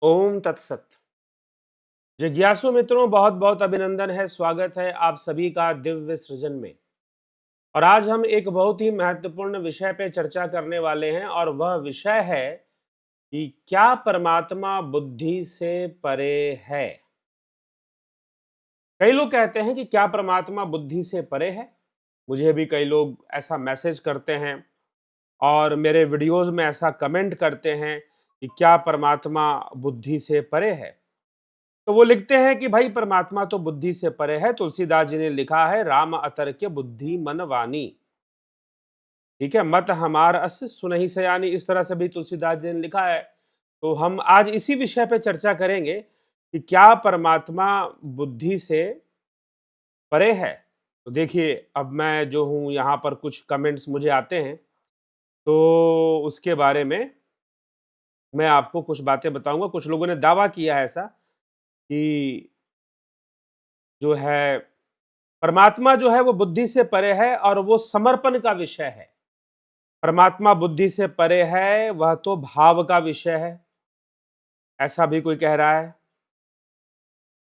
ओम तत्सत। जिज्ञासु मित्रों, बहुत बहुत अभिनंदन है, स्वागत है आप सभी का दिव्य सृजन में। और आज हम एक बहुत ही महत्वपूर्ण विषय पे चर्चा करने वाले हैं और वह विषय है कि क्या परमात्मा बुद्धि से परे है। कई लोग कहते हैं कि क्या परमात्मा बुद्धि से परे है। मुझे भी कई लोग ऐसा मैसेज करते हैं और मेरे वीडियोस में ऐसा कमेंट करते हैं कि क्या परमात्मा बुद्धि से परे है। तो वो लिखते हैं कि भाई परमात्मा तो बुद्धि से परे है। तुलसीदास जी ने लिखा है, राम अतर्क्य बुद्धि मन वानी। ठीक है, मत हमार अस सुनहि सयानी, इस तरह से भी तुलसीदास जी ने लिखा है। तो हम आज इसी विषय पे चर्चा करेंगे कि क्या परमात्मा बुद्धि से परे है। तो देखिए, अब मैं जो हूं यहाँ पर कुछ कमेंट्स मुझे आते हैं, तो उसके बारे में मैं आपको कुछ बातें बताऊंगा। कुछ लोगों ने दावा किया है ऐसा कि जो है परमात्मा जो है वो बुद्धि से परे है और वो समर्पण का विषय है। परमात्मा बुद्धि से परे है, वह तो भाव का विषय है, ऐसा भी कोई कह रहा है।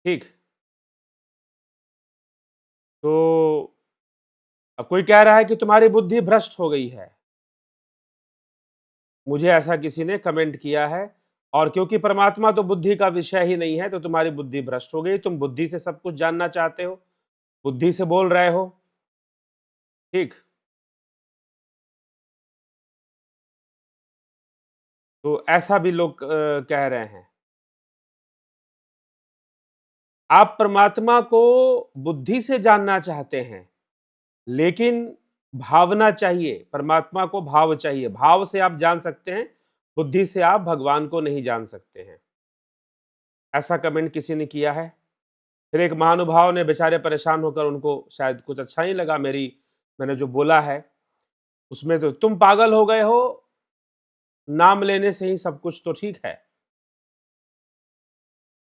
ठीक। तो अब कोई कह रहा है कि तुम्हारी बुद्धि भ्रष्ट हो गई है। मुझे ऐसा किसी ने कमेंट किया है। और क्योंकि परमात्मा तो बुद्धि का विषय ही नहीं है, तो तुम्हारी बुद्धि भ्रष्ट हो गई, तुम बुद्धि से सब कुछ जानना चाहते हो, बुद्धि से बोल रहे हो। ठीक। तो ऐसा भी लोग कह रहे हैं। आप परमात्मा को बुद्धि से जानना चाहते हैं, लेकिन भावना चाहिए। परमात्मा को भाव चाहिए, भाव से आप जान सकते हैं, बुद्धि से आप भगवान को नहीं जान सकते हैं। ऐसा कमेंट किसी ने किया है। फिर एक महानुभाव ने बेचारे परेशान होकर, उनको शायद कुछ अच्छा नहीं लगा मैंने जो बोला है उसमें, तो तुम पागल हो गए हो, नाम लेने से ही सब कुछ तो ठीक है।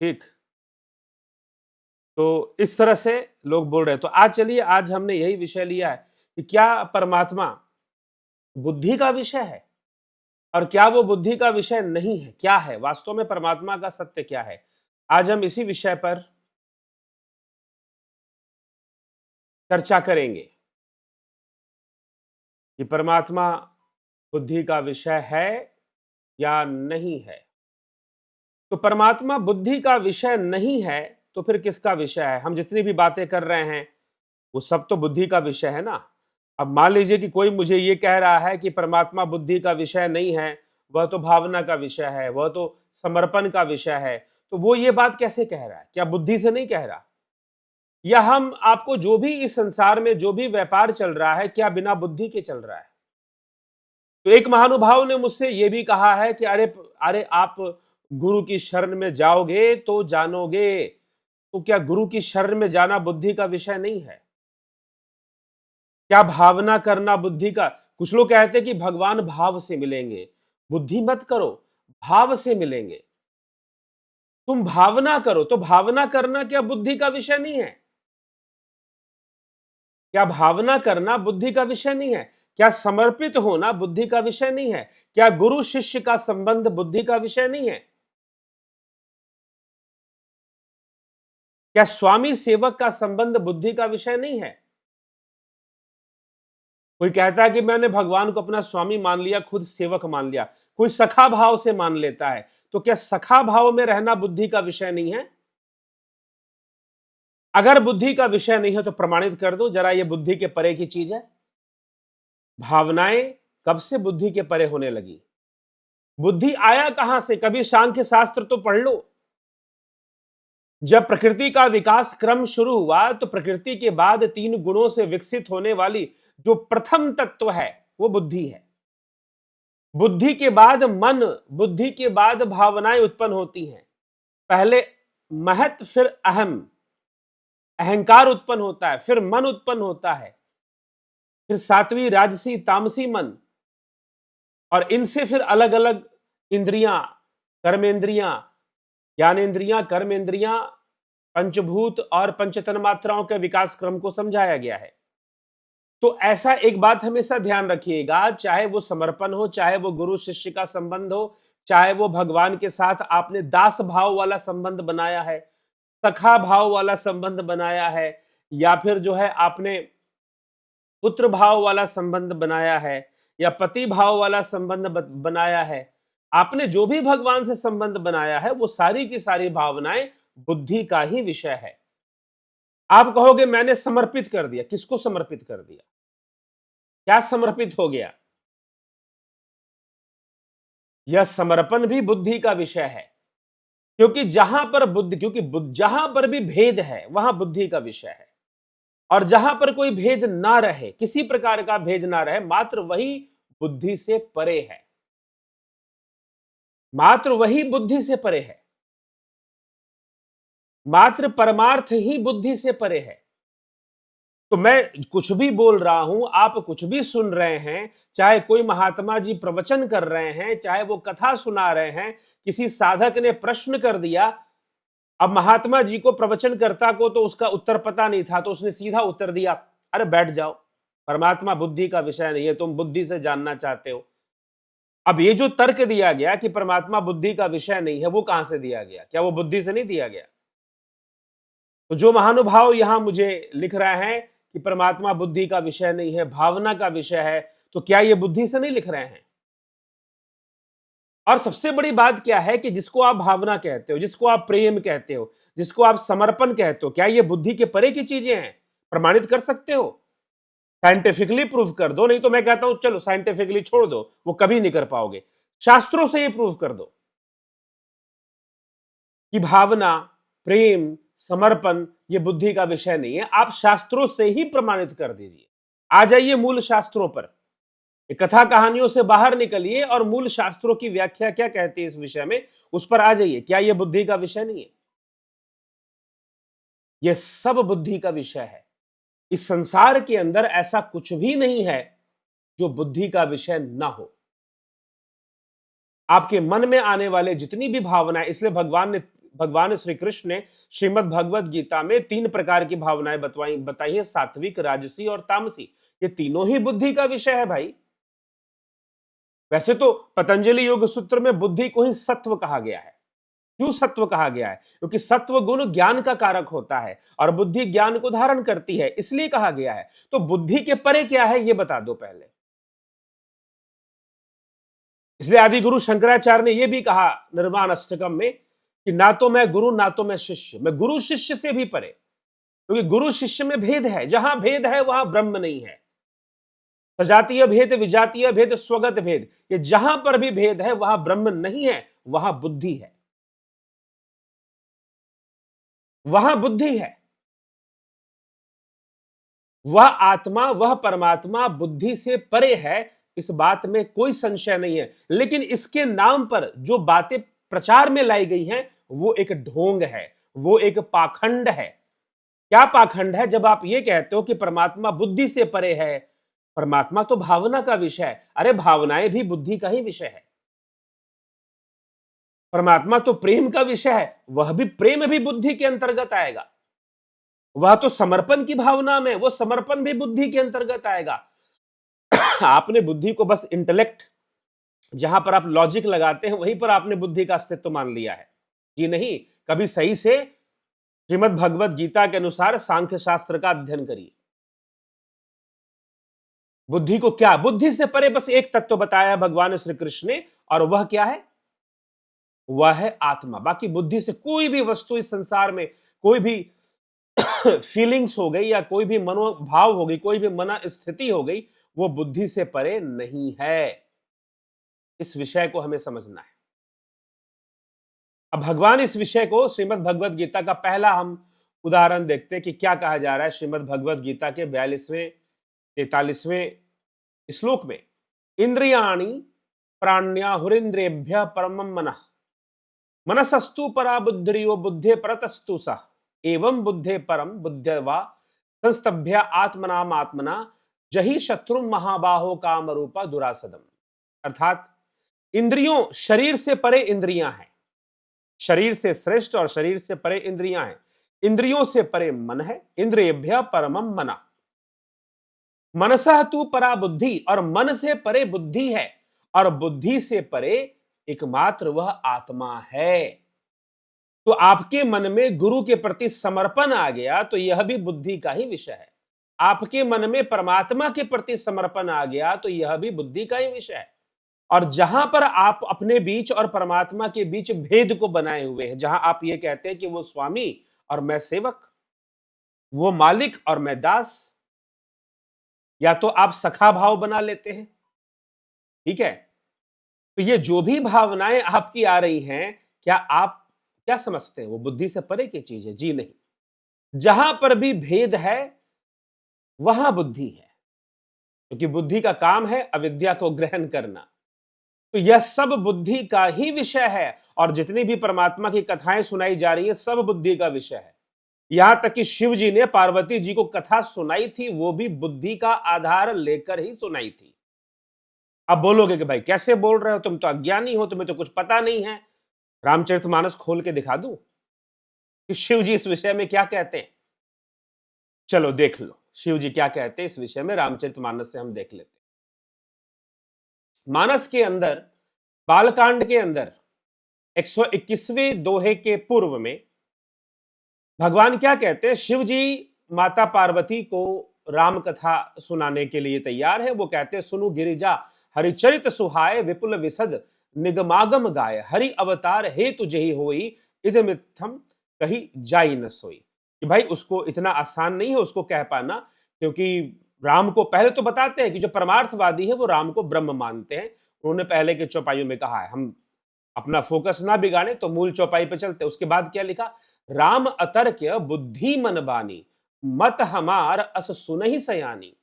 ठीक। तो इस तरह से लोग बोल रहे हैं। तो आज चलिए, आज हमने यही विषय लिया है कि क्या परमात्मा बुद्धि का विषय है और क्या वो बुद्धि का विषय नहीं है। क्या है वास्तव में परमात्मा का सत्य, क्या है। आज हम इसी विषय पर चर्चा करेंगे कि परमात्मा बुद्धि का विषय है या नहीं है। तो परमात्मा बुद्धि का विषय नहीं है, तो फिर किसका विषय है। हम जितनी भी बातें कर रहे हैं वो सब तो बुद्धि का विषय है ना। अब मान लीजिए कि कोई मुझे ये कह रहा है कि परमात्मा बुद्धि का विषय नहीं है, वह तो भावना का विषय है, वह तो समर्पण का विषय है। तो वो ये बात कैसे कह रहा है, क्या बुद्धि से नहीं कह रहा। या हम आपको जो भी इस संसार में जो भी व्यापार चल रहा है, क्या बिना बुद्धि के चल रहा है। तो एक महानुभाव ने मुझसे ये भी कहा है कि अरे अरे आप गुरु की शरण में जाओगे तो जानोगे। तो क्या गुरु की शरण में जाना बुद्धि का विषय नहीं है। क्या भावना करना बुद्धि का। कुछ लोग कहते हैं कि भगवान भाव से मिलेंगे। बुद्धि मत करो, भाव से मिलेंगे। तुम भावना करो, तो भावना करना क्या बुद्धि का विषय नहीं है। क्या भावना करना बुद्धि का विषय नहीं है। क्या समर्पित होना बुद्धि का विषय नहीं है। क्या गुरु शिष्य का संबंध बुद्धि का विषय नहीं है। क्या स्वामी सेवक का संबंध बुद्धि का विषय नहीं है। कोई कहता है कि मैंने भगवान को अपना स्वामी मान लिया, खुद सेवक मान लिया। कोई सखा भाव से मान लेता है। तो क्या सखा भाव में रहना बुद्धि का विषय नहीं है। अगर बुद्धि का विषय नहीं है तो प्रमाणित कर दो जरा, ये बुद्धि के परे की चीज है। भावनाएं कब से बुद्धि के परे होने लगी। बुद्धि आया कहां से। कभी सांख्य शास्त्र तो पढ़ लो। जब प्रकृति का विकास क्रम शुरू हुआ, तो प्रकृति के बाद 3 गुणों से विकसित होने वाली जो प्रथम तत्व है वो बुद्धि है। बुद्धि के बाद मन, बुद्धि के बाद भावनाएं उत्पन्न होती हैं। पहले महत, फिर अहम, अहंकार उत्पन्न होता है, फिर मन उत्पन्न होता है, फिर सात्विक राजसी तामसी मन, और इनसे फिर अलग अलग इंद्रियां, कर्मेंद्रियां, ज्ञानेन्द्रियां, कर्मेंद्रियां, पंचभूत और पंचतन मात्राओं के विकास क्रम को समझाया गया है। तो ऐसा एक बात हमेशा ध्यान रखिएगा, चाहे वो समर्पण हो, चाहे वो गुरु शिष्य का संबंध हो, चाहे वो भगवान के साथ आपने दास भाव वाला संबंध बनाया है, सखा भाव वाला संबंध बनाया है, या फिर जो है आपने पुत्र भाव वाला संबंध बनाया है, या पति भाव वाला संबंध बनाया है, आपने जो भी भगवान से संबंध बनाया है वो सारी की सारी भावनाएं बुद्धि का ही विषय है। आप कहोगे मैंने समर्पित कर दिया, किसको समर्पित कर दिया, क्या समर्पित हो गया? यह समर्पण भी बुद्धि का विषय है, क्योंकि जहां पर बुद्धि, क्योंकि जहां पर भी भेद है वहां बुद्धि का विषय है, और जहां पर कोई भेद ना रहे, किसी प्रकार का भेद ना रहे, मात्र वही बुद्धि से परे है, मात्र वही बुद्धि से परे है, मात्र परमार्थ ही बुद्धि से परे है। तो मैं कुछ भी बोल रहा हूं, आप कुछ भी सुन रहे हैं, चाहे कोई महात्मा जी प्रवचन कर रहे हैं, चाहे वो कथा सुना रहे हैं, किसी साधक ने प्रश्न कर दिया, अब महात्मा जी को, प्रवचनकर्ता को तो उसका उत्तर पता नहीं था, तो उसने सीधा उत्तर दिया, अरे बैठ जाओ, परमात्मा बुद्धि का विषय नहीं है, तुम बुद्धि से जानना चाहते हो। अब ये जो तर्क दिया गया कि परमात्मा बुद्धि का विषय नहीं है, वो कहां से दिया गया? क्या वो बुद्धि से नहीं दिया गया? तो जो महानुभाव यहां मुझे लिख रहे हैं कि परमात्मा बुद्धि का विषय नहीं है, भावना का विषय है, तो क्या ये बुद्धि से नहीं लिख रहे हैं? और सबसे बड़ी बात क्या है कि जिसको आप भावना कहते हो, जिसको आप प्रेम कहते हो, जिसको आप समर्पण कहते हो, क्या ये बुद्धि के परे की चीजें हैं? प्रमाणित कर सकते हो? साइंटिफिकली प्रूव कर दो, नहीं तो मैं कहता हूं चलो साइंटिफिकली छोड़ दो, वो कभी नहीं कर पाओगे। शास्त्रों से ही प्रूव कर दो कि भावना, प्रेम, समर्पण ये बुद्धि का विषय नहीं है। आप शास्त्रों से ही प्रमाणित कर दीजिए। आ जाइए मूल शास्त्रों पर, कथा कहानियों से बाहर निकलिए और मूल शास्त्रों की व्याख्या क्या कहती है इस विषय में, उस पर आ जाइए। क्या यह बुद्धि का विषय नहीं है? यह सब बुद्धि का विषय है। इस संसार के अंदर ऐसा कुछ भी नहीं है जो बुद्धि का विषय ना हो। आपके मन में आने वाले जितनी भी भावनाएं, इसलिए भगवान श्री कृष्ण ने श्रीमद् भगवद गीता में 3 प्रकार की भावनाएं बताई है, सात्विक, राजसी और तामसी। ये तीनों ही बुद्धि का विषय है भाई। वैसे तो पतंजलि योग सूत्र में बुद्धि को ही सत्व कहा गया है। क्यों सत्व कहा गया है? क्योंकि सत्व गुण ज्ञान का कारक होता है और बुद्धि ज्ञान को धारण करती है, इसलिए कहा गया है। तो बुद्धि के परे क्या है ये बता दो पहले। इसलिए आदि गुरु शंकराचार्य ने यह भी कहा निर्वाण अष्टकम में कि ना तो मैं गुरु ना तो मैं शिष्य, मैं गुरु शिष्य से भी परे, क्योंकि गुरु शिष्य में भेद है, जहां भेद है वहां ब्रह्म नहीं है। सजातीय भेद, विजातीय भेद, स्वगत भेद, ये जहां पर भी भेद है वहां ब्रह्म नहीं है, वहां बुद्धि है, वहां बुद्धि है। वह आत्मा, वह परमात्मा बुद्धि से परे है, इस बात में कोई संशय नहीं है। लेकिन इसके नाम पर जो बातें प्रचार में लाई गई हैं वो एक ढोंग है, वो एक पाखंड है। क्या पाखंड है? जब आप ये कहते हो कि परमात्मा बुद्धि से परे है, परमात्मा तो भावना का विषय है। अरे भावनाएं भी बुद्धि का ही विषय है। परमात्मा तो प्रेम का विषय है, वह भी, प्रेम भी बुद्धि के अंतर्गत आएगा। वह तो समर्पण की भावना में, वो समर्पण भी बुद्धि के अंतर्गत आएगा। आपने बुद्धि को बस इंटेलेक्ट, जहां पर आप लॉजिक लगाते हैं वहीं पर आपने बुद्धि का अस्तित्व मान लिया है। जी नहीं, कभी सही से श्रीमद् भगवद गीता के अनुसार सांख्य शास्त्र का अध्ययन करिए। बुद्धि को क्या, बुद्धि से परे बस एक तत्व बताया भगवान श्री कृष्ण ने, और वह क्या है? वह है आत्मा। बाकी बुद्धि से कोई भी वस्तु इस संसार में, कोई भी फीलिंग्स हो गई या कोई भी मनोभाव हो गई, कोई भी मन स्थिति हो गई, वो बुद्धि से परे नहीं है। इस विषय को हमें समझना है। अब भगवान इस विषय को श्रीमद् भगवद गीता का पहला हम उदाहरण देखते हैं कि क्या कहा जा रहा है श्रीमद् भगवद गीता के 42वें 43वें श्लोक में। इंद्रियाणि प्राण्याहुरिंद्रियभ्य परमं मनः, मनसस्तु परा बुद्धिर्यो बुद्धे परतस्तु सः, एवं बुद्धे परम बुद्धिर्वा संस्तभ्य आत्मनाम आत्मना जहि शत्रु महाबाहो काम रूपा दुरासदम। अर्थात इंद्रियों, शरीर से परे इंद्रियां हैं, शरीर से श्रेष्ठ और शरीर से परे इंद्रियां हैं। इंद्रियों से परे मन है, इंद्रियभ्य परमम मना, मनसः तु परा बुद्धि, और मन से परे बुद्धि है, और बुद्धि से परे एकमात्र वह आत्मा है। तो आपके मन में गुरु के प्रति समर्पण आ गया तो यह भी बुद्धि का ही विषय है। आपके मन में परमात्मा के प्रति समर्पण आ गया तो यह भी बुद्धि का ही विषय है। और जहां पर आप अपने बीच और परमात्मा के बीच भेद को बनाए हुए हैं, जहां आप ये कहते हैं कि वो स्वामी और मैं सेवक, वो मालिक और मैं दास, या तो आप सखा भाव बना लेते हैं, ठीक है। तो ये जो भी भावनाएं आपकी आ रही हैं, क्या आप क्या समझते हैं वो बुद्धि से परे की चीज है? जी नहीं। जहां पर भी भेद है वहां बुद्धि है, क्योंकि बुद्धि का काम है अविद्या को ग्रहण करना। तो यह सब बुद्धि का ही विषय है, और जितनी भी परमात्मा की कथाएं सुनाई जा रही है सब बुद्धि का विषय है। यहां तक कि शिव जी ने पार्वती जी को कथा सुनाई थी, वो भी बुद्धि का आधार लेकर ही सुनाई थी। अब बोलोगे कि भाई कैसे बोल रहे हो, तुम तो अज्ञानी हो, तुम्हें तो कुछ पता नहीं है। रामचरितमानस खोल के दिखा दूं कि शिव जी इस विषय में क्या कहते हैं? चलो देख लो शिव जी क्या कहते हैं इस विषय में, रामचरितमानस से हम देख लेते हैं। मानस के अंदर, बालकांड के अंदर 121वें दोहे के पूर्व में भगवान क्या कहते हैं? शिव जी माता पार्वती को राम कथा सुनाने के लिए तैयार है। वो कहते हैं, सुनु गिरिजा हरिचरित सुहाय, विपुल विशद निगमागम गाय, हरि अवतार हेतु जही होई, इदमित्थम कही जाई न सोई। कि भाई उसको इतना आसान नहीं है उसको कह पाना, क्योंकि राम को पहले तो बताते हैं कि जो परमार्थवादी है वो राम को ब्रह्म मानते हैं। उन्होंने पहले के चौपाइयों में कहा है, हम अपना फोकस ना बिगाड़े तो मूल चौपाई पे चलते। उसके बाद क्या लिखा? राम अतर्क्य बुद्धि मन बानी, मत हमार अस सुनहि सयानी,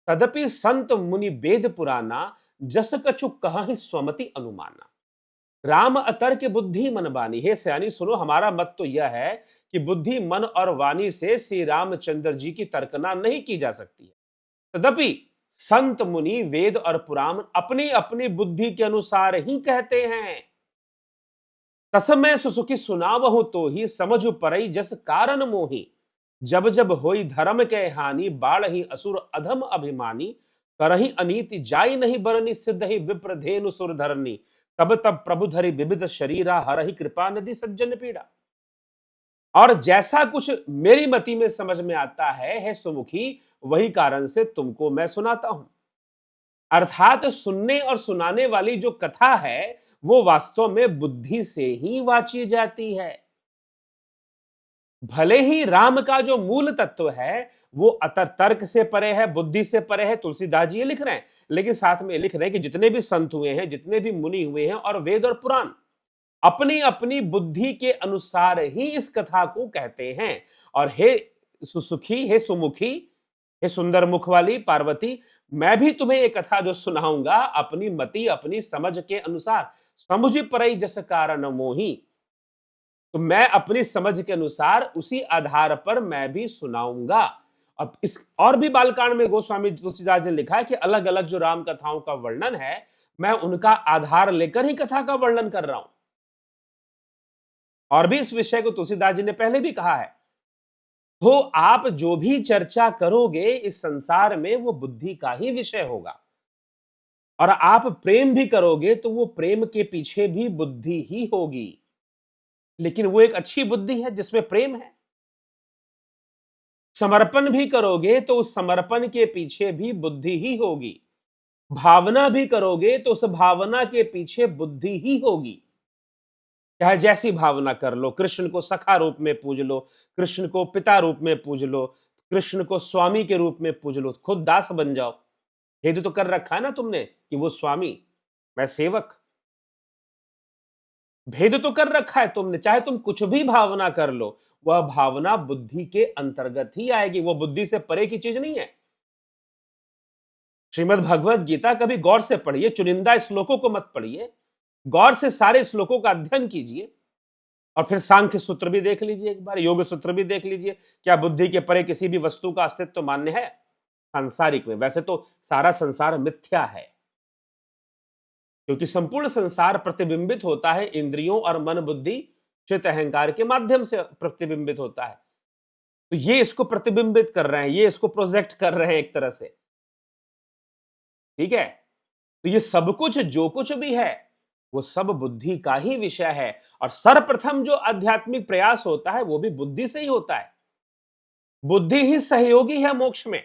तदपि संत मुनि वेद पुराना, जस कछु कहि स्वमति अनुमाना। राम अतर्क्य बुद्धि मन बानी, हे सयानी सुनो, हमारा मत तो यह है कि बुद्धि मन और वाणी से श्री रामचंद्र जी की तर्कना नहीं की जा सकती है। तदपि संत मुनि वेद और पुराण अपनी अपनी बुद्धि के अनुसार ही कहते हैं। तसमय सुसुखी सुनावहु तो ही, समझ परई जस कारण मोही, जब जब होई धर्म के हानि, बाढ़ही असुर अधम अभिमानी, करही अनीति जाई नहीं बरनी, सिद्ध ही विप्र धेनु सुर धरनी, तब तब प्रभु धरि विविध शरीरा, हरहि कृपा नदी सज्जन पीड़ा। और जैसा कुछ मेरी मति में समझ में आता है सुमुखी, वही कारण से तुमको मैं सुनाता हूं। अर्थात सुनने और सुनाने वाली जो कथा है वो वास्तव में बुद्धि से ही वाची जाती है। भले ही राम का जो मूल तत्व है वो अतर तर्क से परे है, बुद्धि से परे है, तुलसीदास जी ये लिख रहे हैं, लेकिन साथ में लिख रहे हैं कि जितने भी संत हुए हैं, जितने भी मुनि हुए हैं, और वेद और पुराण अपनी अपनी बुद्धि के अनुसार ही इस कथा को कहते हैं। और हे सुसुखी, हे सुमुखी, हे सुंदर मुख वाली पार्वती, मैं भी तुम्हें एक कथा जो सुनाऊंगा अपनी मति अपनी समझ के अनुसार, समझ परई जस कारण मोही, तो मैं अपनी समझ के अनुसार उसी आधार पर मैं भी सुनाऊंगा। अब इस और भी बालकांड में गोस्वामी तुलसीदास ने लिखा है कि अलग अलग जो राम कथाओं का वर्णन है, मैं उनका आधार लेकर ही कथा का वर्णन कर रहा हूं। और भी इस विषय को तुलसीदास जी ने पहले भी कहा है। तो आप जो भी चर्चा करोगे इस संसार में वो बुद्धि का ही विषय होगा, और आप प्रेम भी करोगे तो वो प्रेम के पीछे भी बुद्धि ही होगी, लेकिन वो एक अच्छी बुद्धि है जिसमें प्रेम है। समर्पण भी करोगे तो उस समर्पण के पीछे भी बुद्धि ही होगी। भावना भी करोगे तो उस भावना के पीछे बुद्धि ही होगी। चाहे जैसी भावना कर लो, कृष्ण को सखा रूप में पूज लो, कृष्ण को पिता रूप में पूज लो, कृष्ण को स्वामी के रूप में पूज लो, खुद दास बन जाओ। भेद तो कर रखा है ना तुमने कि वो स्वामी, मैं सेवक। भेद तो कर रखा है तुमने, चाहे तुम कुछ भी भावना कर लो, वह भावना बुद्धि के अंतर्गत ही आएगी, वो बुद्धि से परे की चीज नहीं है। श्रीमद् भगवत गीता कभी गौर से पढ़िए, चुनिंदा श्लोकों को मत पढ़िए, गौर से सारे श्लोकों का अध्ययन कीजिए। और फिर सांख्य सूत्र भी देख लीजिए, एक बार योग सूत्र भी देख लीजिए। क्या बुद्धि के परे किसी भी वस्तु का अस्तित्व मान्य है सांसारिक में? वैसे तो सारा संसार मिथ्या है, क्योंकि संपूर्ण संसार प्रतिबिंबित होता है इंद्रियों और मन बुद्धि चित्त अहंकार के माध्यम से प्रतिबिंबित होता है। तो ये इसको प्रतिबिंबित कर रहे हैं, ये इसको प्रोजेक्ट कर रहे हैं एक तरह से, ठीक है। तो ये सब कुछ जो कुछ भी है वो सब बुद्धि का ही विषय है। और सर्वप्रथम जो आध्यात्मिक प्रयास होता है वो भी बुद्धि से ही होता है। बुद्धि ही सहयोगी है मोक्ष में।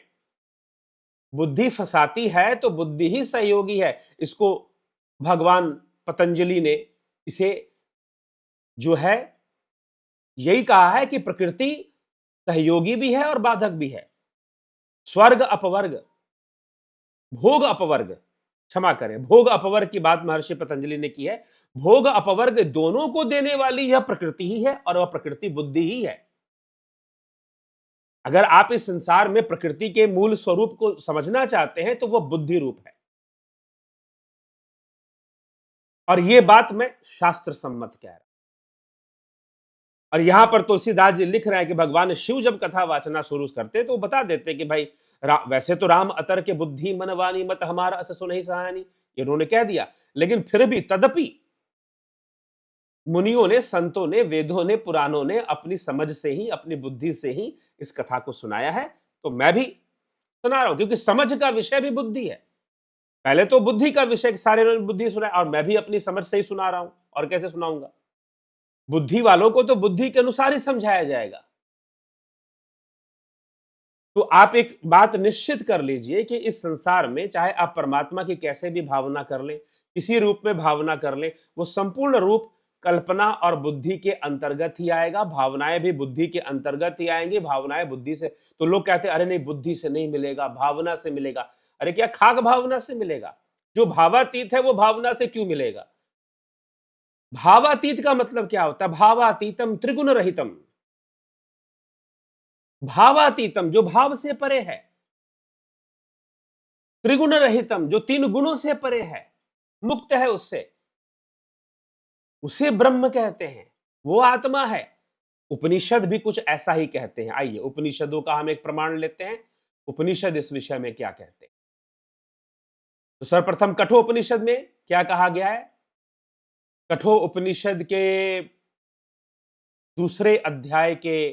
बुद्धि फंसाती है तो बुद्धि ही सहयोगी है। इसको भगवान पतंजलि ने इसे जो है यही कहा है कि प्रकृति सहयोगी भी है और बाधक भी है। स्वर्ग अपवर्ग, भोग अपवर्ग, क्षमा करें, भोग अपवर्ग की बात महर्षि पतंजलि ने की है। भोग अपवर्ग दोनों को देने वाली यह प्रकृति ही है और वह प्रकृति बुद्धि ही है। अगर आप इस संसार में प्रकृति के मूल स्वरूप को समझना चाहते हैं तो वह बुद्धि रूप है। और यह बात मैं शास्त्र सम्मत कह रहा हूं। और यहां पर तुलसीदास जी लिख रहे हैं कि भगवान शिव जब कथा वाचना शुरू करते तो बता देते कि भाई वैसे तो राम अतर के बुद्धि मन वाणी मत हमारा अस सुनहि सहानी, इन्होंने कह दिया, लेकिन फिर भी तदपि मुनियों ने, संतों ने, वेदों ने, पुराणों ने अपनी समझ से ही, अपनी बुद्धि से ही इस कथा को सुनाया है। तो मैं भी सुना रहा हूं क्योंकि समझ का विषय भी बुद्धि है। पहले तो बुद्धि का विषय सारे लोग बुद्धि सुनाए और मैं भी अपनी समझ से ही सुना रहा हूं। और कैसे सुनाऊंगा? बुद्धि वालों को तो बुद्धि के अनुसार ही समझाया जाएगा। तो आप एक बात निश्चित कर लीजिए कि इस संसार में चाहे आप परमात्मा की कैसे भी भावना कर लें, किसी रूप में भावना कर लें, वो संपूर्ण रूप कल्पना और बुद्धि के अंतर्गत ही आएगा। भावनाएं भी बुद्धि के अंतर्गत ही आएंगी। भावनाएं बुद्धि से, तो लोग कहते हैं अरे नहीं बुद्धि से नहीं मिलेगा, भावना से मिलेगा। अरे क्या खाक भावना से मिलेगा? जो भावातीत है वो भावना से क्यों मिलेगा? भावातीत का मतलब क्या होता है? भावातीतम त्रिगुण रहितम, भावातीतम जो भाव से परे है, त्रिगुण रहितम जो तीन गुणों से परे है, मुक्त है उससे, उसे ब्रह्म कहते हैं। वो आत्मा है। उपनिषद भी कुछ ऐसा ही कहते हैं। आइए उपनिषदों का हम एक प्रमाण लेते हैं। उपनिषद इस विषय में क्या कहते हैं? तो सर्वप्रथम कठोपनिषद में क्या कहा गया है? कठोपनिषद के दूसरे अध्याय के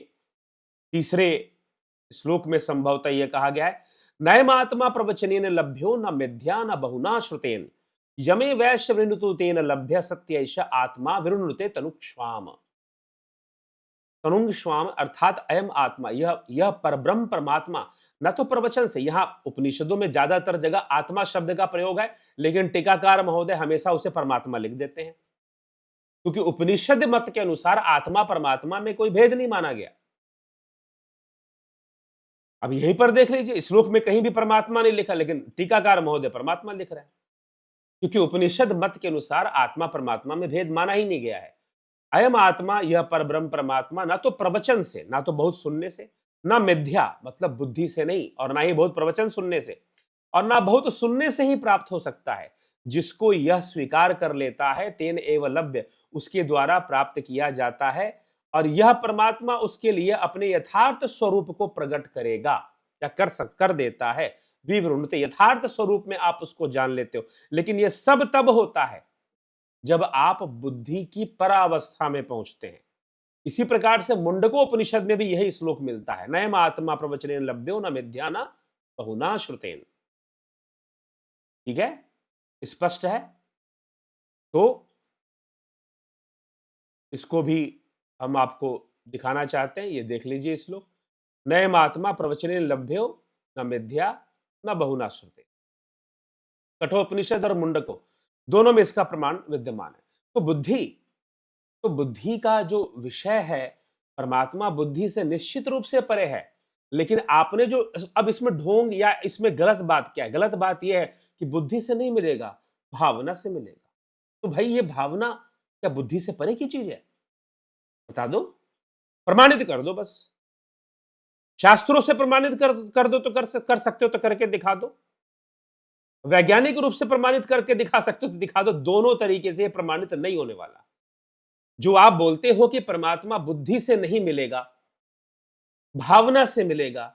तीसरे श्लोक में संभवतः यह कहा गया है, नयमात्मा प्रवचनेन लभ्यो न मिथ्या न बहुना श्रुतेन यमे वैश्य वृणुतु तेन लभ्य सत्यैष आत्मा विरुणुते तनुक्ष्वाम। तनुंग अर्थात अयम आत्मा, यह परब्रह्म परमात्मा न तो प्रवचन से, यहां उपनिषदों में ज्यादातर जगह आत्मा शब्द का प्रयोग है, लेकिन टीकाकार महोदय हमेशा उसे परमात्मा लिख देते हैं क्योंकि उपनिषद मत के अनुसार आत्मा परमात्मा में कोई भेद नहीं माना गया। अब यहीं पर देख लीजिए, श्लोक में कहीं भी परमात्मा नहीं लिखा, लेकिन टीकाकार महोदय परमात्मा लिख रहे हैं क्योंकि उपनिषद मत के अनुसार आत्मा परमात्मा में भेद माना ही नहीं गया है। अयम आत्मा, यह परब्रह्म परमात्मा ना तो प्रवचन से, ना तो बहुत सुनने से, ना मिथ्या मतलब बुद्धि से नहीं, और ना ही बहुत प्रवचन सुनने से, और ना बहुत सुनने से ही प्राप्त हो सकता है। जिसको यह स्वीकार कर लेता है तेन एव लभ्य, उसके द्वारा प्राप्त किया जाता है। और यह परमात्मा उसके लिए अपने यथार्थ स्वरूप को प्रकट करेगा या कर देता है। विवृणुते, यथार्थ स्वरूप में आप उसको जान लेते हो। लेकिन यह सब तब होता है जब आप बुद्धि की परावस्था में पहुंचते हैं। इसी प्रकार से मुंडकोपनिषद में भी यही श्लोक मिलता है, नयम आत्मा प्रवचनेन लभ्यो न मिथ्या न बहुना श्रुतेन। ठीक है, स्पष्ट है? तो इसको भी हम आपको दिखाना चाहते हैं। ये देख लीजिए श्लोक, नयम आत्मा प्रवचनेन लभ्यो न मिथ्या न बहुना श्रुतेन। कठोपनिषद और मुंडको दोनों में इसका प्रमाण विद्यमान है। तो बुद्धि का जो विषय है, परमात्मा बुद्धि से निश्चित रूप से परे है। लेकिन आपने जो अब इसमें ढोंग या इसमें गलत बात क्या है? गलत बात यह है कि बुद्धि से नहीं मिलेगा, भावना से मिलेगा। तो भाई ये भावना क्या बुद्धि से परे की चीज है? बता दो, प्रमाणित कर दो। बस शास्त्रों से प्रमाणित कर दो तो कर सकते हो तो करके दिखा दो। वैज्ञानिक रूप से प्रमाणित करके दिखा सकते हो तो दिखा दो। दोनों तरीके से प्रमाणित नहीं होने वाला। जो आप बोलते हो कि परमात्मा बुद्धि से नहीं मिलेगा, भावना से मिलेगा,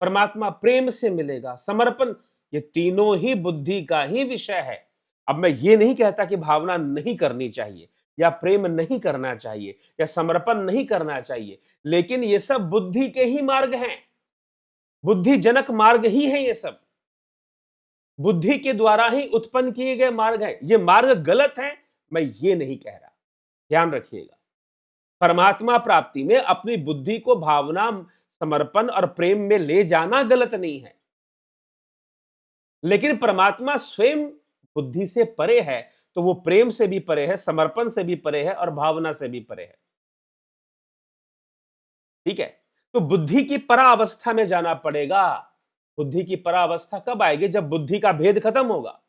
परमात्मा प्रेम से मिलेगा, समर्पण, ये तीनों ही बुद्धि का ही विषय है। अब मैं ये नहीं कहता कि भावना नहीं करनी चाहिए या प्रेम नहीं करना चाहिए या समर्पण नहीं करना चाहिए, लेकिन ये सब बुद्धि के ही मार्ग हैं। बुद्धिजनक मार्ग ही है ये सब। बुद्धि के द्वारा ही उत्पन्न किए गए मार्ग हैं। ये मार्ग गलत है मैं ये नहीं कह रहा, ध्यान रखिएगा। परमात्मा प्राप्ति में अपनी बुद्धि को भावना, समर्पण और प्रेम में ले जाना गलत नहीं है, लेकिन परमात्मा स्वयं बुद्धि से परे है, तो वो प्रेम से भी परे है, समर्पण से भी परे है और भावना से भी परे है। ठीक है? तो बुद्धि की परावस्था में जाना पड़ेगा। बुद्धि की परावस्था कब आएगी? जब बुद्धि का भेद खत्म होगा।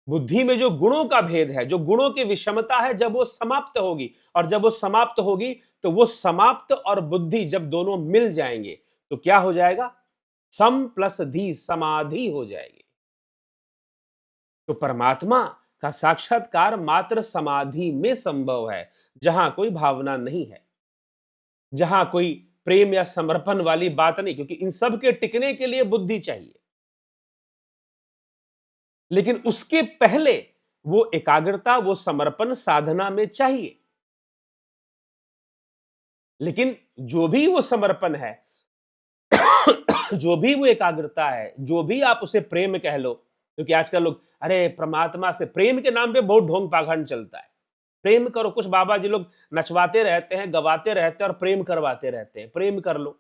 बुद्धि में जो गुणों का भेद है, जो गुणों की विषमता है, जब वो समाप्त होगी, और जब वो समाप्त होगी तो वो समाप्त और बुद्धि जब दोनों मिल जाएंगे तो क्या हो जाएगा? सम प्लस धी, समाधि हो जाएगी। तो परमात्मा का साक्षात्कार मात्र समाधि में संभव है, जहां कोई भावना नहीं है, जहां कोई प्रेम या समर्पण वाली बात नहीं, क्योंकि इन सब के टिकने के लिए बुद्धि चाहिए। लेकिन उसके पहले वो एकाग्रता, वो समर्पण साधना में चाहिए। लेकिन जो भी वो समर्पण है, जो भी वो एकाग्रता है, जो भी आप उसे प्रेम कह लो, क्योंकि आजकल लोग अरे परमात्मा से प्रेम के नाम पे बहुत ढोंग पाखंड चलता है। प्रेम करो, कुछ बाबा जी लोग नचवाते रहते हैं, गवाते रहते हैं और प्रेम करवाते रहते हैं। प्रेम कर लो,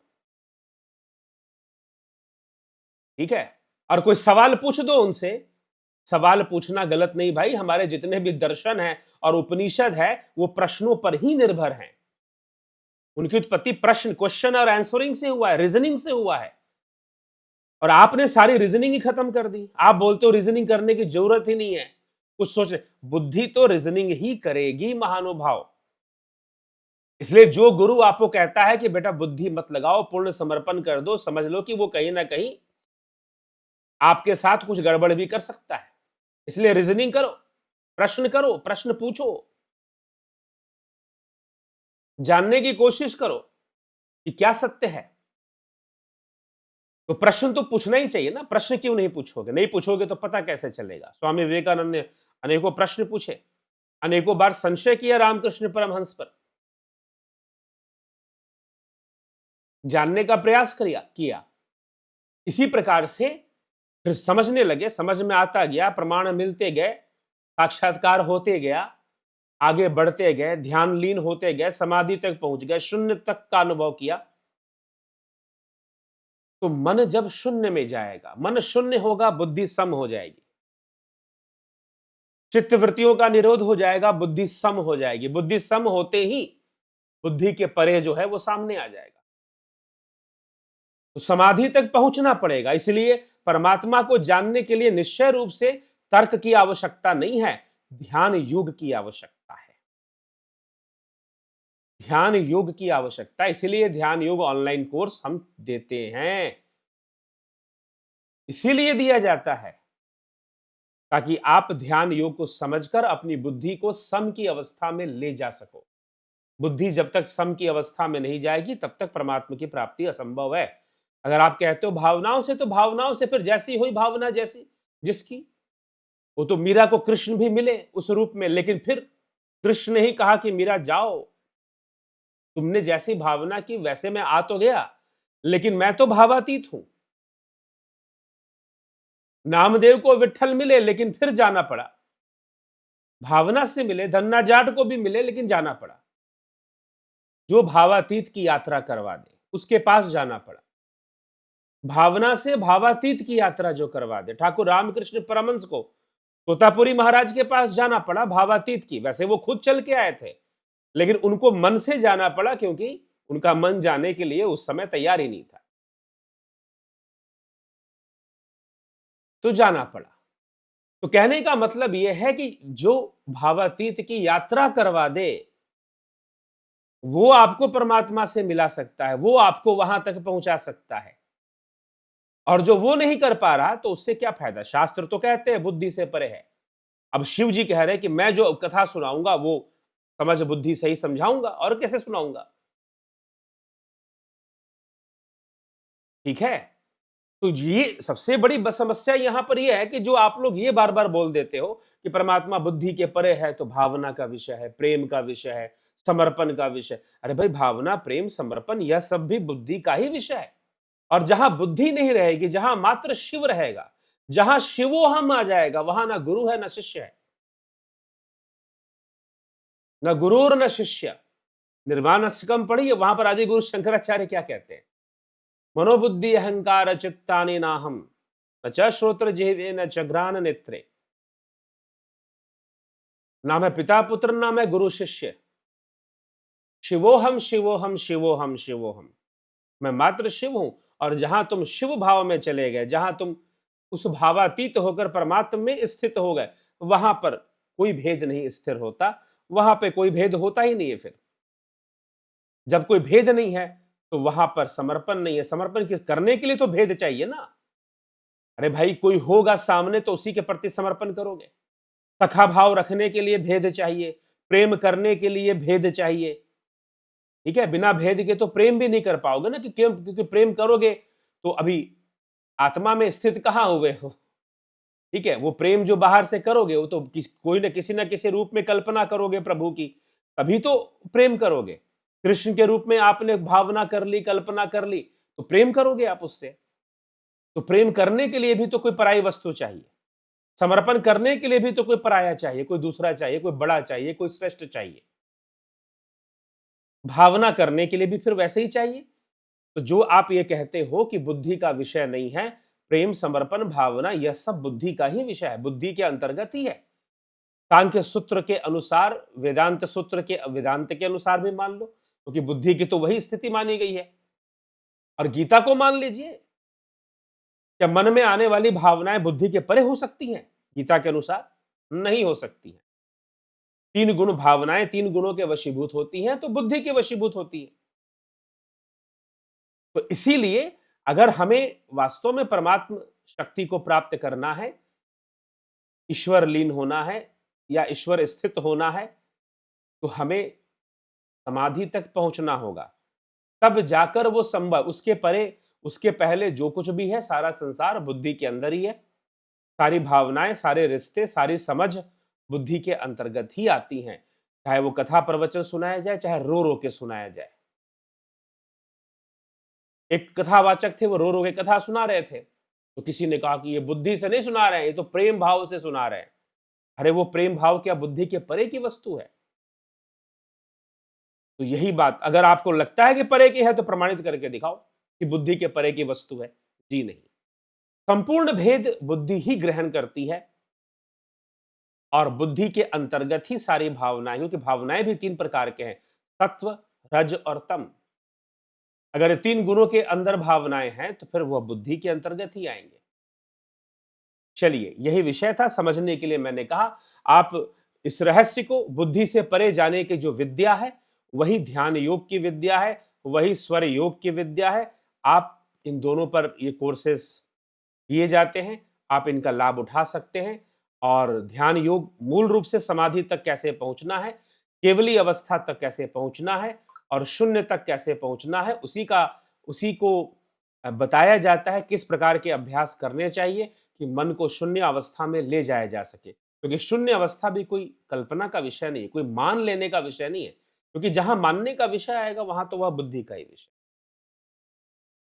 ठीक है? और कोई सवाल पूछ दो उनसे। सवाल पूछना गलत नहीं भाई, हमारे जितने भी दर्शन हैं और उपनिषद है वो प्रश्नों पर ही निर्भर हैं। उनकी उत्पत्ति प्रश्न, क्वेश्चन और आंसरिंग से हुआ है, रीजनिंग से हुआ है। और आपने सारी रीजनिंग ही खत्म कर दी। आप बोलते हो रीजनिंग करने की जरूरत ही नहीं है, कुछ सोच। बुद्धि तो रीजनिंग ही करेगी महानुभाव। इसलिए जो गुरु आपको कहता है कि बेटा बुद्धि मत लगाओ, पूर्ण समर्पण कर दो, समझ लो कि वो कहीं ना कहीं आपके साथ कुछ गड़बड़ भी कर सकता है। इसलिए रीजनिंग करो, प्रश्न पूछो, जानने की कोशिश करो कि क्या सत्य है। तो प्रश्न तो पूछना ही चाहिए ना। प्रश्न क्यों नहीं पूछोगे? नहीं पूछोगे तो पता कैसे चलेगा? स्वामी विवेकानंद ने अनेकों प्रश्न पूछे, अनेकों बार संशय किया रामकृष्ण परमहंस पर, जानने का प्रयास किया। इसी प्रकार से फिर समझने लगे, समझ में आता गया, प्रमाण मिलते गए, साक्षात्कार होते गया, आगे बढ़ते गए, ध्यान लीन होते गए, समाधि तक पहुंच गए, शून्य तक का अनुभव किया। तो मन जब शून्य में जाएगा, मन शून्य होगा, बुद्धि सम हो जाएगी। चित्त वृत्तियों का निरोध हो जाएगा, बुद्धि सम हो जाएगी। बुद्धि सम होते ही बुद्धि के परे जो है वो सामने आ जाएगा। तो समाधि तक पहुंचना पड़ेगा। इसलिए परमात्मा को जानने के लिए निश्चय रूप से तर्क की आवश्यकता नहीं है, ध्यान योग की आवश्यकता है। ध्यान योग की आवश्यकता, इसलिए ध्यान योग ऑनलाइन कोर्स हम देते हैं। इसीलिए दिया जाता है ताकि आप ध्यान योग को समझकर अपनी बुद्धि को सम की अवस्था में ले जा सको। बुद्धि जब तक सम की अवस्था में नहीं जाएगी तब तक परमात्मा की प्राप्ति असंभव है। अगर आप कहते हो भावनाओं से, तो भावनाओं से फिर जैसी हुई भावना, जैसी जिसकी, वो तो मीरा को कृष्ण भी मिले उस रूप में, लेकिन फिर कृष्ण ने ही कहा कि मीरा जाओ, तुमने जैसी भावना की वैसे मैं आ तो गया, लेकिन मैं तो भावातीत हूं। नामदेव को विट्ठल मिले लेकिन फिर जाना पड़ा, भावना से मिले, धन्ना जाट को भी मिले लेकिन जाना पड़ा। जो भावातीत की यात्रा करवा दे उसके पास जाना पड़ा। भावना से भावातीत की यात्रा जो करवा दे, ठाकुर रामकृष्ण परमहंस को तोतापुरी महाराज के पास जाना पड़ा भावातीत की। वैसे वो खुद चल के आए थे, लेकिन उनको मन से जाना पड़ा, क्योंकि उनका मन जाने के लिए उस समय तैयार ही नहीं था, तो जाना पड़ा। तो कहने का मतलब यह है कि जो भावातीत की यात्रा करवा दे वो आपको परमात्मा से मिला सकता है, वो आपको वहां तक पहुंचा सकता है। और जो वो नहीं कर पा रहा तो उससे क्या फायदा? शास्त्र तो कहते हैं बुद्धि से परे है। अब शिव जी कह रहे हैं कि मैं जो कथा सुनाऊंगा वो समझ बुद्धि से ही समझाऊंगा, और कैसे सुनाऊंगा? ठीक है? तो ये सबसे बड़ी समस्या यहां पर यह है कि जो आप लोग ये बार बार बोल देते हो कि परमात्मा बुद्धि के परे है, तो भावना का विषय है, प्रेम का विषय है, समर्पण का विषय। अरे भाई, भावना, प्रेम, समर्पण यह सब भी बुद्धि का ही विषय है। और जहां बुद्धि नहीं रहेगी, जहां मात्र शिव रहेगा, जहां शिवो हम आ जाएगा, वहां ना गुरु है ना शिष्य है। न गुरुर न शिष्य। निर्वाणाष्टकम पढ़िए, वहां पर आदि गुरु शंकराचार्य क्या कहते हैं, मनोबुद्धि अहंकार चित्तानि नाहम न च श्रोत्र जिह्वे न च घ्राण नेत्रे। ना मैं पिता पुत्र ना मैं गुरु शिष्य, शिवोहम शिवोहम शिवोहम शिवोहम। मैं मात्र शिव हूं। और जहां तुम शिव भाव में चले गए, जहां तुम उस भावातीत होकर परमात्मा में स्थित हो गए, वहां पर कोई भेद नहीं स्थिर होता, वहां पे कोई भेद होता ही नहीं है। फिर जब कोई भेद नहीं है तो वहां पर समर्पण नहीं है। समर्पण किस करने के लिए तो भेद चाहिए ना। अरे भाई, कोई होगा सामने तो उसी के प्रति समर्पण करोगे। सखा भाव रखने के लिए भेद चाहिए, प्रेम करने के लिए भेद चाहिए। ठीक है, बिना भेद के तो प्रेम भी नहीं कर पाओगे ना, क्योंकि प्रेम करोगे तो अभी आत्मा में स्थित कहां हुए हो। ठीक है, वो प्रेम जो बाहर से करोगे वो तो कोई ना किसी रूप में कल्पना करोगे प्रभु की, तभी तो प्रेम करोगे। कृष्ण के रूप में आपने भावना कर ली, कल्पना कर ली, तो प्रेम करोगे आप उससे। तो प्रेम करने के लिए भी तो कोई पराई वस्तु चाहिए, समर्पण करने के लिए भी तो कोई पराया चाहिए, कोई दूसरा चाहिए, कोई बड़ा चाहिए, कोई श्रेष्ठ चाहिए। भावना करने के लिए भी फिर वैसे ही चाहिए। तो जो आप ये कहते हो कि बुद्धि का विषय नहीं है, प्रेम, समर्पण, भावना, यह सब बुद्धि का ही विषय है, बुद्धि के अंतर्गत ही है। सांख्य सूत्र के अनुसार, वेदांत सूत्र के वेदांत के अनुसार भी मान लो, क्योंकि बुद्धि की तो वही स्थिति मानी गई है। और गीता को मान लीजिए, क्या मन में आने वाली भावनाएं बुद्धि के परे हो सकती हैं? गीता के अनुसार नहीं हो सकती हैं। तीन गुण भावनाएं तीन गुणों के वशीभूत होती हैं, तो बुद्धि के वशीभूत होती है। तो इसीलिए अगर हमें वास्तव में परमात्म शक्ति को प्राप्त करना है, ईश्वर लीन होना है या ईश्वर स्थित होना है, तो हमें समाधि तक पहुंचना होगा। तब जाकर वो संभव, उसके परे, उसके पहले जो कुछ भी है सारा संसार बुद्धि के अंदर ही है। सारी भावनाएं, सारे रिश्ते, सारी समझ बुद्धि के अंतर्गत ही आती हैं। चाहे वो कथा प्रवचन सुनाया जाए, चाहे रो रो के सुनाया जाए। एक कथावाचक थे, वो रो रो के कथा सुना रहे थे, तो किसी ने कहा कि ये बुद्धि से नहीं सुना रहे हैं, ये तो प्रेम भाव से सुना रहे हैं। अरे वो प्रेम भाव क्या बुद्धि के परे की वस्तु है? तो यही बात, अगर आपको लगता है कि परे की है तो प्रमाणित करके दिखाओ कि बुद्धि के परे की वस्तु है। जी नहीं, संपूर्ण भेद बुद्धि ही ग्रहण करती है, और बुद्धि के अंतर्गत ही सारी भावनाएं, क्योंकि भावनाएं भी तीन प्रकार के हैं, सत्व, रज और तम। अगर ये तीन गुणों के अंदर भावनाएं हैं तो फिर वह बुद्धि के अंतर्गत ही आएंगे। चलिए, यही विषय था, समझने के लिए मैंने कहा आप इस रहस्य को, बुद्धि से परे जाने की जो विद्या है वही ध्यान योग की विद्या है, वही स्वर योग की विद्या है। आप इन दोनों पर ये कोर्सेस दिए जाते हैं, आप इनका लाभ उठा सकते हैं। और ध्यान योग मूल रूप से समाधि तक कैसे पहुंचना है, केवली अवस्था तक कैसे पहुंचना है, और शून्य तक कैसे पहुंचना है, उसी को बताया जाता है। किस प्रकार के अभ्यास करने चाहिए कि मन को शून्य अवस्था में ले जाया जा सके, क्योंकि शून्य अवस्था भी कोई कल्पना का विषय नहीं है, कोई मान लेने का विषय नहीं है। क्योंकि जहां मानने का विषय आएगा वहां तो वह बुद्धि का ही विषय।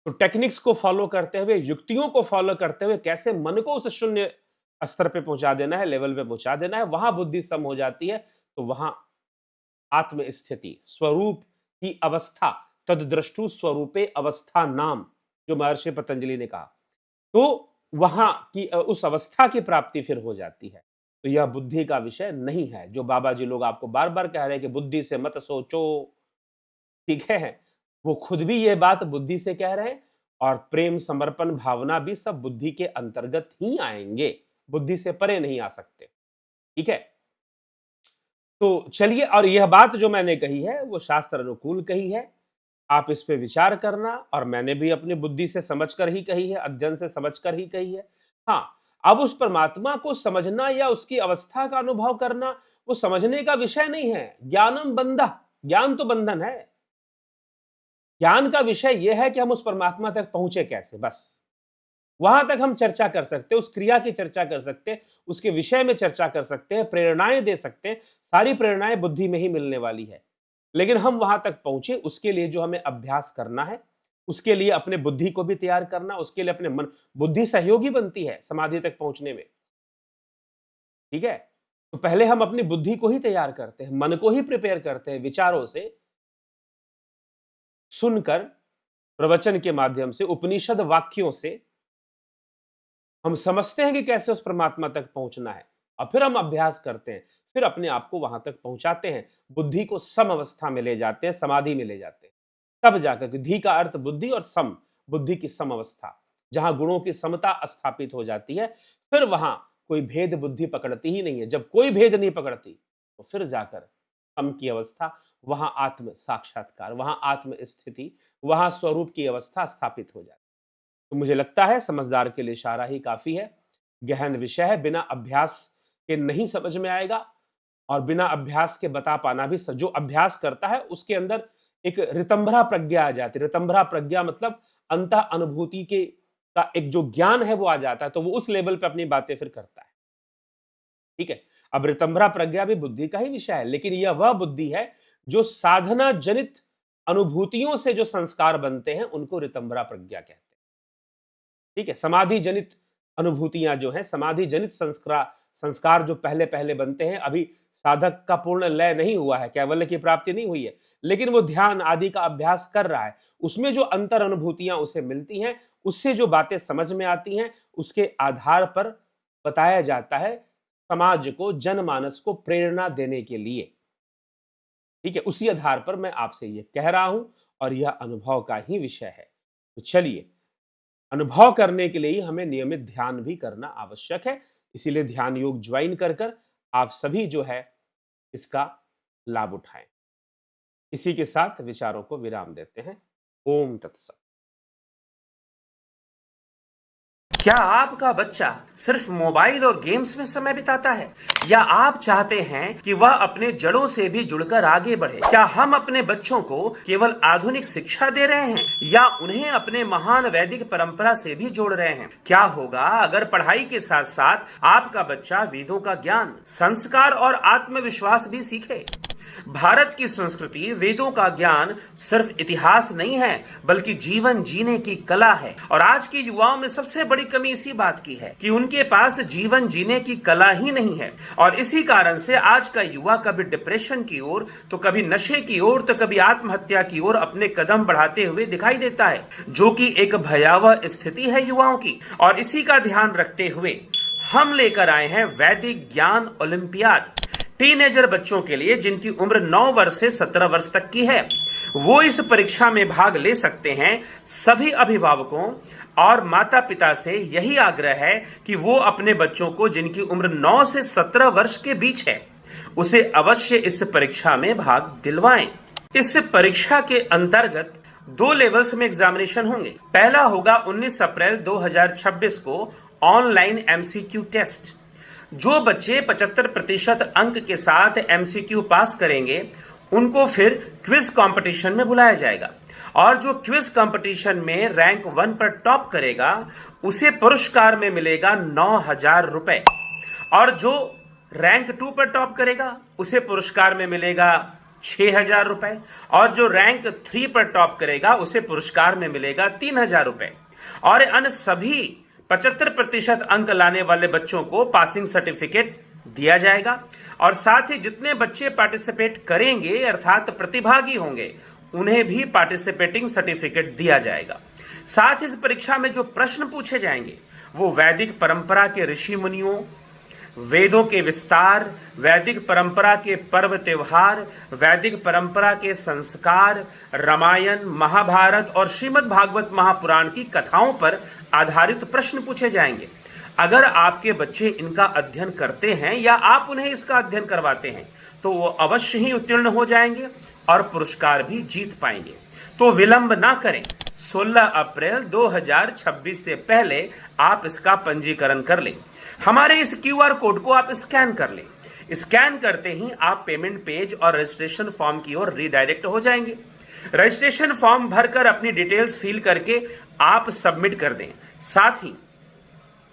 तो टेक्निक्स को फॉलो करते हुए, युक्तियों को फॉलो करते हुए कैसे मन को उस शून्य स्तर पे पहुंचा देना है, लेवल पे पहुंचा देना है, वहां बुद्धि सम हो जाती है। तो वहां आत्म स्थिति, स्वरूप की अवस्था, तद दृष्टु स्वरूपे अवस्था नाम, जो महर्षि पतंजलि ने कहा, तो वहां की उस अवस्था की प्राप्ति फिर हो जाती है। तो यह बुद्धि का विषय नहीं है, जो बाबा जी लोग आपको बार बार कह रहे हैं कि बुद्धि से मत सोचो। ठीक है, वो खुद भी ये बात बुद्धि से कह रहे हैं, और प्रेम, समर्पण, भावना भी सब बुद्धि के अंतर्गत ही आएंगे, बुद्धि से परे नहीं आ सकते। ठीक है, तो चलिए, और यह बात जो मैंने कही है वो शास्त्र अनुकूल कही है। आप इस पे विचार करना, और मैंने भी अपनी बुद्धि से समझकर ही कही है, अध्ययन से समझकर ही कही है। हाँ, अब उस परमात्मा को समझना या उसकी अवस्था का अनुभव करना, वो समझने का विषय नहीं है। ज्ञानम बंधा, ज्ञान तो बंधन है। ज्ञान का विषय यह है कि हम उस परमात्मा तक पहुंचे कैसे, बस वहां तक हम चर्चा कर सकते हैं, उस क्रिया की चर्चा कर सकते हैं, उसके विषय में चर्चा कर सकते हैं, प्रेरणाएं दे सकते हैं। सारी प्रेरणाएं बुद्धि में ही मिलने वाली है। लेकिन हम वहां तक पहुंचे, उसके लिए जो हमें अभ्यास करना है, उसके लिए अपने बुद्धि को भी तैयार करना, उसके लिए अपने मन, बुद्धि सहयोगी बनती है समाधि तक पहुंचने में। ठीक है, तो पहले हम अपनी बुद्धि को ही तैयार करते हैं, मन को ही प्रिपेयर करते हैं, विचारों से सुनकर, प्रवचन के माध्यम से, उपनिषद वाक्यों से हम समझते हैं कि कैसे उस परमात्मा तक पहुंचना है, और फिर हम अभ्यास करते हैं, फिर अपने आप को वहां तक पहुंचाते हैं, बुद्धि को सम अवस्था में ले जाते हैं, समाधि में ले जाते हैं, तब जाकर, धी का अर्थ बुद्धि और सम, बुद्धि की सम अवस्था, जहां गुणों की समता स्थापित हो जाती है, फिर वहां कोई भेद बुद्धि पकड़ती ही नहीं है। जब कोई भेद नहीं पकड़ती तो फिर जाकर सम की अवस्था, वहां आत्म साक्षात्कार, वहां आत्म स्थिति, वहां स्वरूप की अवस्था स्थापित हो जाती है। तो मुझे लगता है समझदार के लिए इशारा ही काफी है। गहन विषय है, बिना अभ्यास के नहीं समझ में आएगा, और बिना अभ्यास के बता पाना भी, जो अभ्यास करता है उसके अंदर एक ऋतंभरा प्रज्ञा आ जाती है। ऋतंभरा प्रज्ञा मतलब अंतः अनुभूति के का एक जो ज्ञान है वो आ जाता है, तो वो उस लेवल पे अपनी बातें फिर करता है। ठीक है, अब ऋतंभरा प्रज्ञा भी बुद्धि का ही विषय है, लेकिन यह वह बुद्धि है जो साधना जनित अनुभूतियों से जो संस्कार बनते हैं उनको ऋतंभरा प्रज्ञा कहते हैं। ठीक है, समाधि जनित अनुभूतियां जो हैं, समाधि जनित संस्कार जो पहले पहले बनते हैं, अभी साधक का पूर्ण लय नहीं हुआ है, कैवल्य की प्राप्ति नहीं हुई है, लेकिन वो ध्यान आदि का अभ्यास कर रहा है, उसमें जो अंतर अनुभूतियां उसे मिलती हैं, उससे जो बातें समझ में आती हैं, उसके आधार पर बताया जाता है समाज को, जनमानस को प्रेरणा देने के लिए। ठीक है, उसी आधार पर मैं आपसे ये कह रहा हूं, और यह अनुभव का ही विषय है। तो चलिए, अनुभव करने के लिए हमें नियमित ध्यान भी करना आवश्यक है, इसीलिए ध्यान योग ज्वाइन कर आप सभी जो है इसका लाभ उठाएं। इसी के साथ विचारों को विराम देते हैं। ओम तत्सत। क्या आपका बच्चा सिर्फ मोबाइल और गेम्स में समय बिताता है, या आप चाहते हैं कि वह अपने जड़ों से भी जुड़कर आगे बढ़े? क्या हम अपने बच्चों को केवल आधुनिक शिक्षा दे रहे हैं, या उन्हें अपने महान वैदिक परंपरा से भी जोड़ रहे हैं? क्या होगा अगर पढ़ाई के साथ साथ आपका बच्चा वेदों का ज्ञान, संस्कार और आत्मविश्वास भी सीखे? भारत की संस्कृति वेदों का ज्ञान सिर्फ इतिहास नहीं है, बल्कि जीवन जीने की कला है। और आज के युवाओं में सबसे बड़ी कमी इसी बात की है कि उनके पास जीवन जीने की कला ही नहीं है, और इसी कारण से आज का युवा कभी डिप्रेशन की ओर, तो कभी नशे की ओर, तो कभी आत्महत्या की ओर अपने कदम बढ़ाते हुए दिखाई देता है, जो कि एक भयावह स्थिति है युवाओं की। और इसी का ध्यान रखते हुए हम लेकर आए हैं वैदिक ज्ञान ओलंपियाड, टीनेजर बच्चों के लिए जिनकी उम्र 9 वर्ष से 17 वर्ष तक की है। वो इस परीक्षा में भाग ले सकते हैं। सभी अभिभावकों और माता पिता से यही आग्रह है कि वो अपने बच्चों को, जिनकी उम्र 9 से 17 वर्ष के बीच है, उसे अवश्य इस परीक्षा में भाग दिलवाएं। इस परीक्षा के अंतर्गत 2 लेवल्स में एग्जामिनेशन होंगे। पहला होगा 19 अप्रैल 2026 को ऑनलाइन एमसीक्यू टेस्ट। जो बच्चे 75% अंक के साथ एमसीक्यू पास करेंगे उनको फिर क्विज कंपटीशन में बुलाया जाएगा, और जो क्विज कंपटीशन में रैंक 1 पर टॉप करेगा उसे पुरस्कार में मिलेगा 9,000 रुपए, और जो रैंक 2 पर टॉप करेगा उसे पुरस्कार में मिलेगा 6,000 रुपए, और जो रैंक 3 पर टॉप करेगा उसे पुरस्कार में मिलेगा 3,000 रुपए। और अन्य सभी 75% अंक लाने वाले बच्चों को पासिंग सर्टिफिकेट दिया जाएगा, और साथ ही जितने बच्चे पार्टिसिपेट करेंगे अर्थात प्रतिभागी होंगे उन्हें भी पार्टिसिपेटिंग सर्टिफिकेट दिया जाएगा। साथ ही इस परीक्षा में जो प्रश्न पूछे जाएंगे वो वैदिक परंपरा के ऋषि मुनियों, वेदों के विस्तार, वैदिक परंपरा के पर्व त्योहार, वैदिक परंपरा के संस्कार, रामायण, महाभारत और श्रीमद् भागवत महापुराण की कथाओं पर आधारित प्रश्न पूछे जाएंगे। अगर आपके बच्चे इनका अध्ययन करते हैं या आप उन्हें इसका अध्ययन करवाते हैं तो वो अवश्य ही उत्तीर्ण हो जाएंगे और पुरस्कार भी जीत पाएंगे। तो विलंब ना करें, 16 अप्रैल 2026 से पहले आप इसका पंजीकरण कर लें। हमारे इस क्यूआर कोड को आप स्कैन कर लें। स्कैन करते ही आप पेमेंट पेज और रजिस्ट्रेशन फॉर्म की ओर रीडायरेक्ट हो जाएंगे। रजिस्ट्रेशन फॉर्म भरकर अपनी डिटेल्स फिल करके आप सबमिट कर दें। साथ ही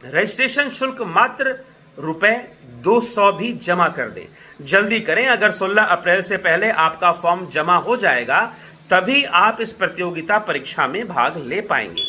रजिस्ट्रेशन शुल्क मात्र ₹200 भी जमा कर दें। जल्दी करें, अगर 16 अप्रैल से पहले आपका फॉर्म जमा हो जाएगा तभी आप इस प्रतियोगिता परीक्षा में भाग ले पाएंगे।